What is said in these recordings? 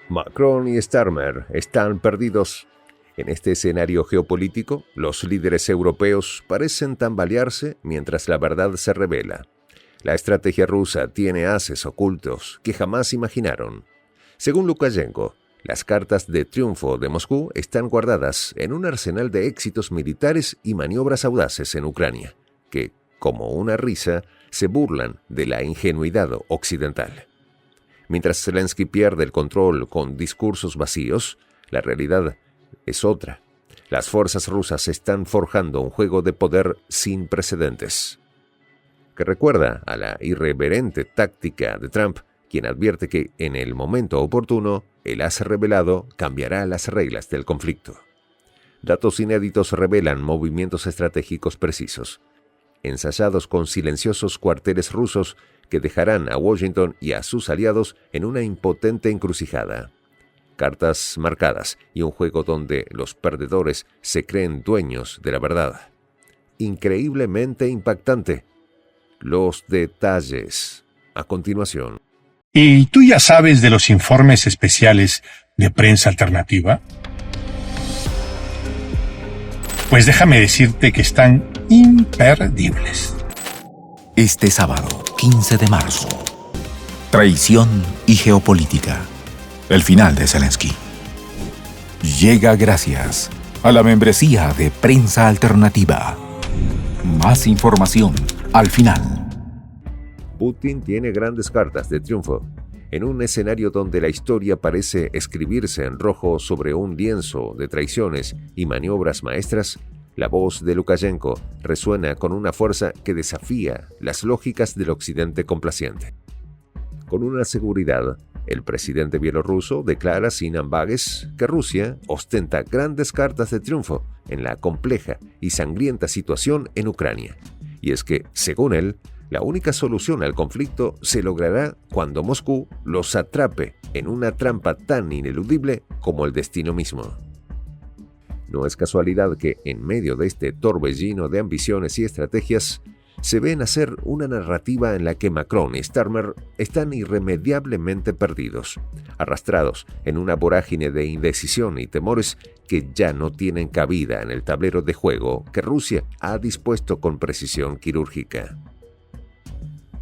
Macron y Starmer están perdidos. En este escenario geopolítico, los líderes europeos parecen tambalearse mientras la verdad se revela. La estrategia rusa tiene ases ocultos que jamás imaginaron. Según Lukashenko, las cartas de triunfo de Moscú están guardadas en un arsenal de éxitos militares y maniobras audaces en Ucrania, que, como una risa, se burlan de la ingenuidad occidental. Mientras Zelensky pierde el control con discursos vacíos, la realidad es otra. Las fuerzas rusas están forjando un juego de poder sin precedentes, que recuerda a la irreverente táctica de Trump, quien advierte que en el momento oportuno el as revelado cambiará las reglas del conflicto. Datos inéditos revelan movimientos estratégicos precisos, ensayados con silenciosos cuarteles rusos que dejarán a Washington y a sus aliados en una impotente encrucijada. Cartas marcadas y un juego donde los perdedores se creen dueños de la verdad. Increíblemente impactante. Los detalles a continuación. ¿Y tú ya sabes de los informes especiales de Prensa Alternativa? Pues déjame decirte que están imperdibles. Este sábado, 15 de marzo. Traición y geopolítica. El final de Zelensky. Llega gracias a la membresía de Prensa Alternativa. Más información al final. Putin tiene grandes cartas de triunfo. En un escenario donde la historia parece escribirse en rojo sobre un lienzo de traiciones y maniobras maestras, la voz de Lukashenko resuena con una fuerza que desafía las lógicas del occidente complaciente. Con una seguridad, el presidente bielorruso declara sin ambages que Rusia ostenta grandes cartas de triunfo en la compleja y sangrienta situación en Ucrania. Y es que, según él, la única solución al conflicto se logrará cuando Moscú los atrape en una trampa tan ineludible como el destino mismo. No es casualidad que, en medio de este torbellino de ambiciones y estrategias, se ve nacer una narrativa en la que Macron y Starmer están irremediablemente perdidos, arrastrados en una vorágine de indecisión y temores que ya no tienen cabida en el tablero de juego que Rusia ha dispuesto con precisión quirúrgica.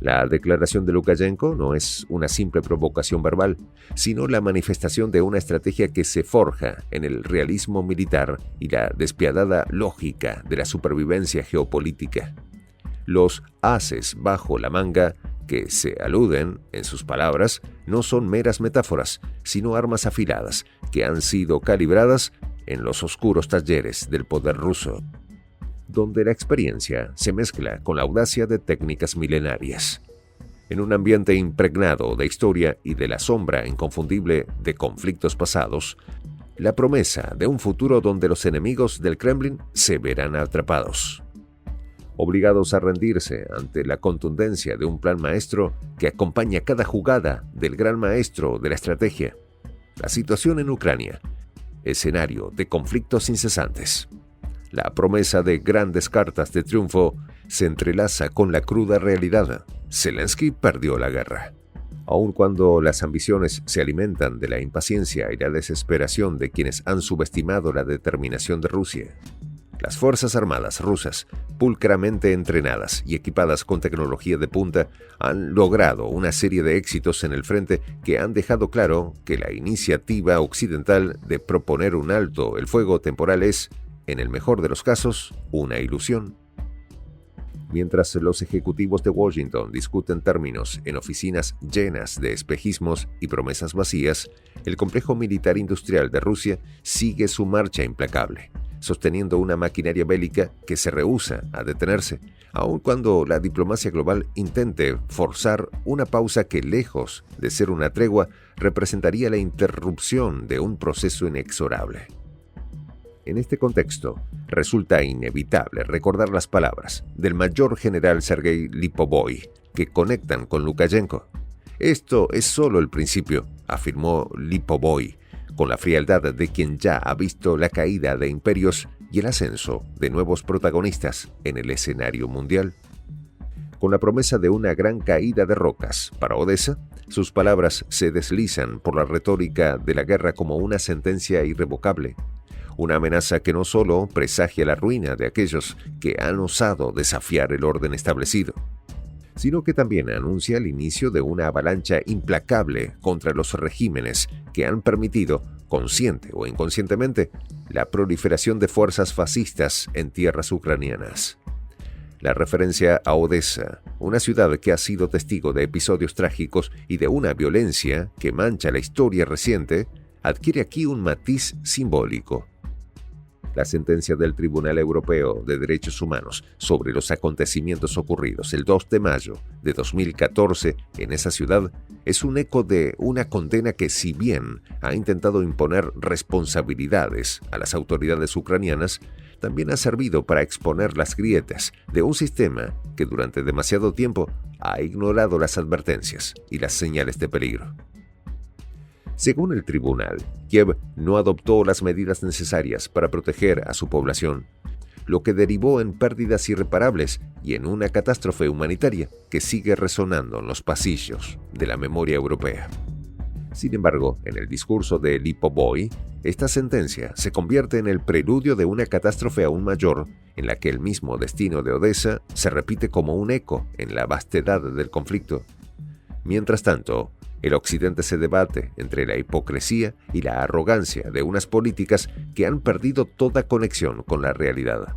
La declaración de Lukashenko no es una simple provocación verbal, sino la manifestación de una estrategia que se forja en el realismo militar y la despiadada lógica de la supervivencia geopolítica. Los ases bajo la manga que se aluden en sus palabras no son meras metáforas, sino armas afiladas que han sido calibradas en los oscuros talleres del poder ruso, donde la experiencia se mezcla con la audacia de técnicas milenarias. En un ambiente impregnado de historia y de la sombra inconfundible de conflictos pasados, la promesa de un futuro donde los enemigos del Kremlin se verán atrapados, obligados a rendirse ante la contundencia de un plan maestro que acompaña cada jugada del gran maestro de la estrategia. La situación en Ucrania, escenario de conflictos incesantes. La promesa de grandes cartas de triunfo se entrelaza con la cruda realidad. Zelensky perdió la guerra. Aun cuando las ambiciones se alimentan de la impaciencia y la desesperación de quienes han subestimado la determinación de Rusia, las Fuerzas Armadas rusas, pulcramente entrenadas y equipadas con tecnología de punta, han logrado una serie de éxitos en el frente que han dejado claro que la iniciativa occidental de proponer un alto el fuego temporal es, en el mejor de los casos, una ilusión. Mientras los ejecutivos de Washington discuten términos en oficinas llenas de espejismos y promesas vacías, el complejo militar industrial de Rusia sigue su marcha implacable, sosteniendo una maquinaria bélica que se rehúsa a detenerse, aun cuando la diplomacia global intente forzar una pausa que, lejos de ser una tregua, representaría la interrupción de un proceso inexorable. En este contexto, resulta inevitable recordar las palabras del mayor general Sergei Lipovoi, que conectan con Lukashenko. Esto es solo el principio, afirmó Lipovoi, con la frialdad de quien ya ha visto la caída de imperios y el ascenso de nuevos protagonistas en el escenario mundial. con la promesa de una gran caída de rocas. Para Odesa, sus palabras se deslizan por la retórica de la guerra como una sentencia irrevocable, una amenaza que no solo presagia la ruina de aquellos que han osado desafiar el orden establecido, sino que también anuncia el inicio de una avalancha implacable contra los regímenes que han permitido, consciente o inconscientemente, la proliferación de fuerzas fascistas en tierras ucranianas. La referencia a Odesa, una ciudad que ha sido testigo de episodios trágicos y de una violencia que mancha la historia reciente, adquiere aquí un matiz simbólico. La sentencia del Tribunal Europeo de Derechos Humanos sobre los acontecimientos ocurridos el 2 de mayo de 2014 en esa ciudad es un eco de una condena que, si bien ha intentado imponer responsabilidades a las autoridades ucranianas, también ha servido para exponer las grietas de un sistema que durante demasiado tiempo ha ignorado las advertencias y las señales de peligro. Según el tribunal, Kiev no adoptó las medidas necesarias para proteger a su población, lo que derivó en pérdidas irreparables y en una catástrofe humanitaria que sigue resonando en los pasillos de la memoria europea. Sin embargo, en el discurso de Lipovoi, esta sentencia se convierte en el preludio de una catástrofe aún mayor, en la que el mismo destino de Odesa se repite como un eco en la vastedad del conflicto. Mientras tanto, el Occidente se debate entre la hipocresía y la arrogancia de unas políticas que han perdido toda conexión con la realidad.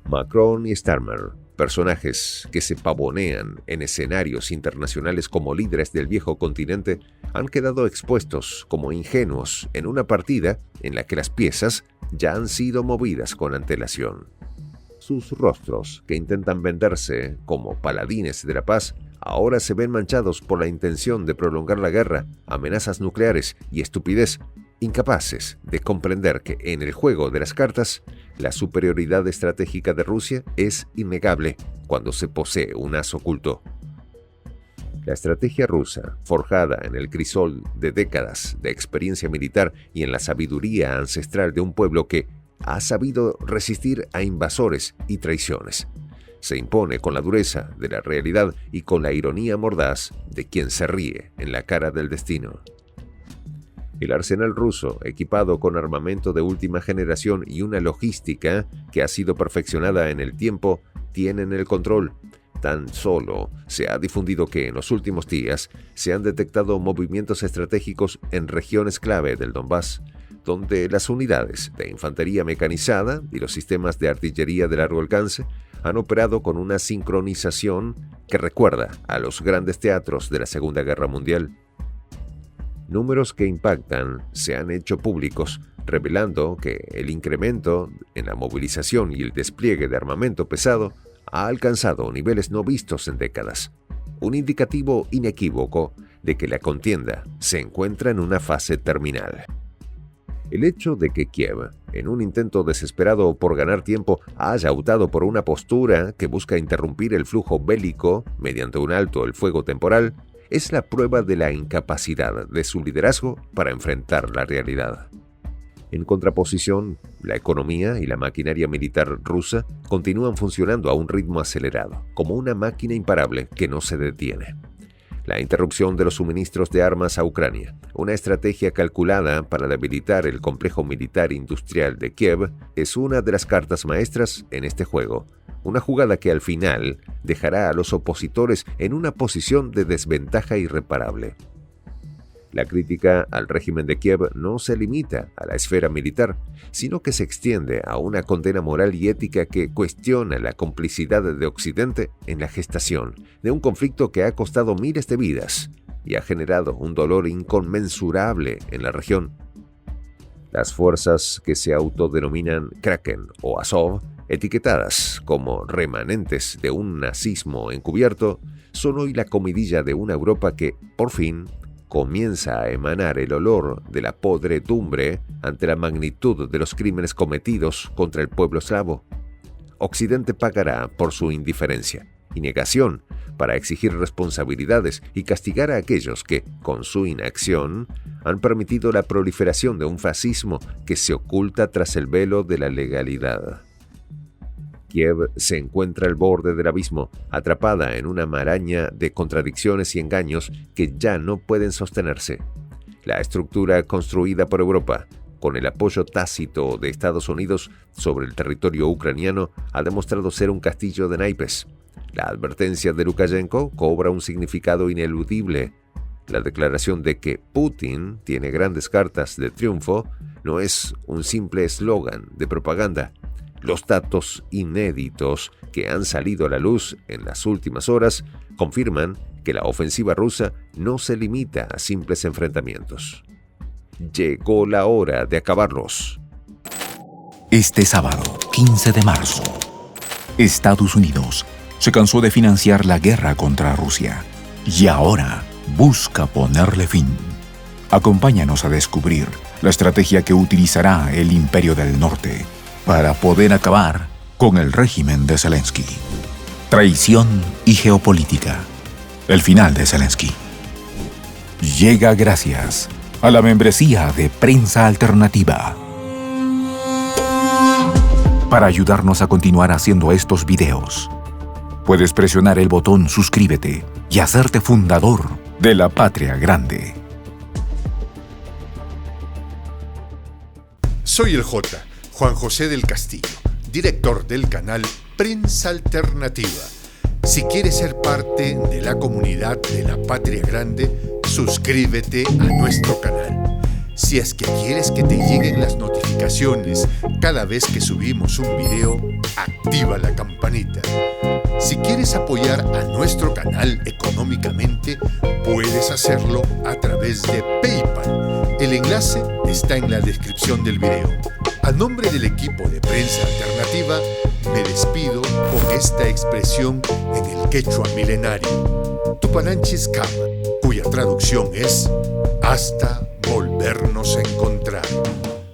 Macron y Starmer, personajes que se pavonean en escenarios internacionales como líderes del viejo continente, han quedado expuestos como ingenuos en una partida en la que las piezas ya han sido movidas con antelación. Sus rostros, que intentan venderse como paladines de la paz, ahora se ven manchados por la intención de prolongar la guerra, amenazas nucleares y estupidez, incapaces de comprender que en el juego de las cartas, la superioridad estratégica de Rusia es innegable cuando se posee un as oculto. La estrategia rusa, forjada en el crisol de décadas de experiencia militar y en la sabiduría ancestral de un pueblo que ha sabido resistir a invasores y traiciones, se impone con la dureza de la realidad y con la ironía mordaz de quien se ríe en la cara del destino. El arsenal ruso, equipado con armamento de última generación y una logística que ha sido perfeccionada en el tiempo, tienen el control. Tan solo se ha difundido que en los últimos días se han detectado movimientos estratégicos en regiones clave del Donbass, donde las unidades de infantería mecanizada y los sistemas de artillería de largo alcance han operado con una sincronización que recuerda a los grandes teatros de la Segunda Guerra Mundial. Números que impactan se han hecho públicos, revelando que el incremento en la movilización y el despliegue de armamento pesado ha alcanzado niveles no vistos en décadas, un indicativo inequívoco de que la contienda se encuentra en una fase terminal. El hecho de que Kiev, en un intento desesperado por ganar tiempo, haya optado por una postura que busca interrumpir el flujo bélico mediante un alto el fuego temporal, es la prueba de la incapacidad de su liderazgo para enfrentar la realidad. En contraposición, la economía y la maquinaria militar rusa continúan funcionando a un ritmo acelerado, como una máquina imparable que no se detiene. La interrupción de los suministros de armas a Ucrania, una estrategia calculada para debilitar el complejo militar industrial de Kiev, es una de las cartas maestras en este juego. Una jugada que al final dejará a los opositores en una posición de desventaja irreparable. La crítica al régimen de Kiev no se limita a la esfera militar, sino que se extiende a una condena moral y ética que cuestiona la complicidad de Occidente en la gestación de un conflicto que ha costado miles de vidas y ha generado un dolor inconmensurable en la región. Las fuerzas que se autodenominan Kraken o Azov, etiquetadas como remanentes de un nazismo encubierto, son hoy la comidilla de una Europa que, por fin, comienza a emanar el olor de la podredumbre ante la magnitud de los crímenes cometidos contra el pueblo eslavo. Occidente pagará por su indiferencia y negación para exigir responsabilidades y castigar a aquellos que, con su inacción, han permitido la proliferación de un fascismo que se oculta tras el velo de la legalidad. Kiev se encuentra al borde del abismo, atrapada en una maraña de contradicciones y engaños que ya no pueden sostenerse. La estructura construida por Europa, con el apoyo tácito de Estados Unidos sobre el territorio ucraniano, ha demostrado ser un castillo de naipes. La advertencia de Lukashenko cobra un significado ineludible. La declaración de que Putin tiene grandes cartas de triunfo no es un simple eslogan de propaganda. Los datos inéditos que han salido a la luz en las últimas horas confirman que la ofensiva rusa no se limita a simples enfrentamientos. Llegó la hora de acabarlos. Este sábado, 15 de marzo, Estados Unidos se cansó de financiar la guerra contra Rusia y ahora busca ponerle fin. Acompáñanos a descubrir la estrategia que utilizará el Imperio del Norte para poder acabar con el régimen de Zelensky. Traición y geopolítica. El final de Zelensky. Llega gracias a la membresía de Prensa Alternativa. Para ayudarnos a continuar haciendo estos videos, puedes presionar el botón suscríbete y hacerte fundador de la Patria Grande. Soy el J, Juan José del Castillo, director del canal Prensa Alternativa. Si quieres ser parte de la comunidad de la Patria Grande, suscríbete a nuestro canal. Si es que quieres que te lleguen las notificaciones cada vez que subimos un video, activa la campanita. Si quieres apoyar a nuestro canal económicamente, puedes hacerlo a través de PayPal. El enlace está en la descripción del video. A nombre del equipo de Prensa Alternativa, me despido con esta expresión en el quechua milenario, Tupananchis Kama, cuya traducción es hasta volvernos a encontrar.